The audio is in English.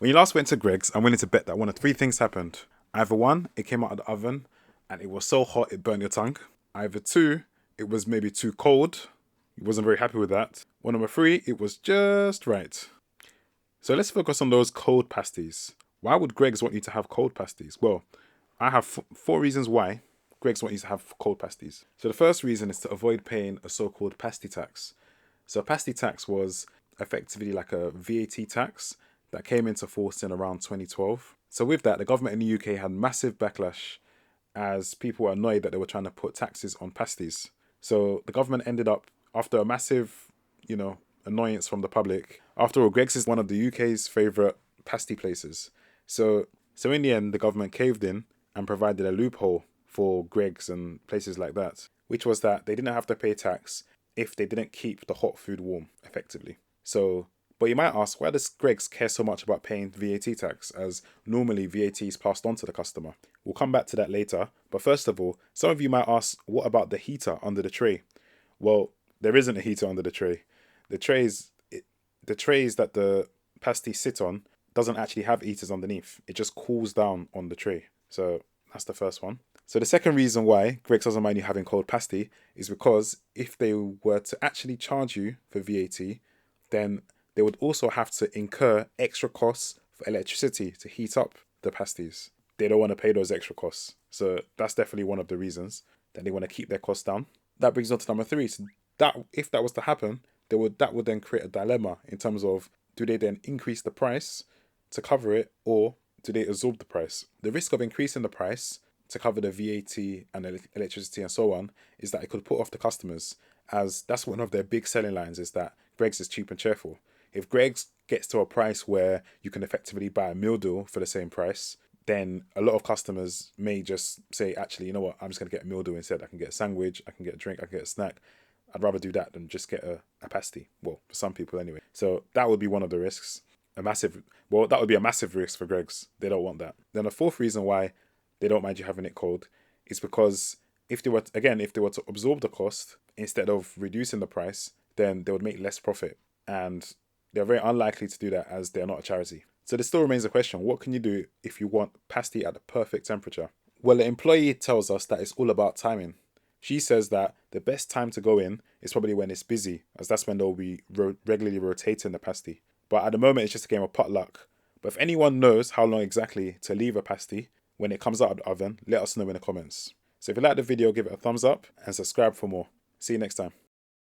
When you last went to Greg's, I'm willing to bet that one of three things happened. Either one, it came out of the oven and it was so hot it burned your tongue. Either two, it was maybe too cold. You wasn't very happy with that. Or number three, it was just right. So let's focus on those cold pasties. Why would Greg's want you to have cold pasties? Well, I have four reasons why Greg's want you to have cold pasties. So the first reason is to avoid paying a so-called pasty tax. So a pasty tax was effectively like a VAT tax that came into force in around 2012. So with that, the government in the UK had massive backlash as people were annoyed that they were trying to put taxes on pasties. So the government ended up, after a massive, annoyance from the public. After all, Greggs is one of the UK's favourite pasty places. So in the end, the government caved in and provided a loophole for Greggs and places like that, which was that they didn't have to pay tax if they didn't keep the hot food warm, effectively. So, but you might ask, why does Greggs care so much about paying VAT tax, as normally VAT is passed on to the customer? We'll come back to that later, but first of all, some of you might ask, what about the heater under the tray? Well, there isn't a heater under the tray. The trays that the pasties sit on doesn't actually have heaters underneath. It just cools down on the tray. So that's the first one. So the second reason why Greggs doesn't mind you having cold pasty is because if they were to actually charge you for VAT, then they would also have to incur extra costs for electricity to heat up the pasties. They don't want to pay those extra costs. So that's definitely one of the reasons that they want to keep their costs down. That brings on to number three. So that if that was to happen, that would then create a dilemma in terms of, do they then increase the price to cover it, or do they absorb the price? The risk of increasing the price to cover the VAT and electricity and so on is that it could put off the customers, as that's one of their big selling lines, is that Greggs is cheap and cheerful. If Greggs gets to a price where you can effectively buy a meal deal for the same price, then a lot of customers may just say, actually, you know what, I'm just going to get a meal deal instead. I can get a sandwich, I can get a drink, I can get a snack. I'd rather do that than just get a pasty. Well, for some people anyway. So that would be one of the risks. That would be a massive risk for Greggs. They don't want that. Then the fourth reason why they don't mind you having it cold is because if they were to absorb the cost instead of reducing the price, then they would make less profit. And they're very unlikely to do that, as they're not a charity. So there still remains a question: what can you do if you want pasty at the perfect temperature? Well, the employee tells us that it's all about timing. She says that the best time to go in is probably when it's busy, as that's when they'll be regularly rotating the pasty. But at the moment, it's just a game of potluck. But if anyone knows how long exactly to leave a pasty when it comes out of the oven, let us know in the comments. So if you like the video, give it a thumbs up and subscribe for more. See you next time.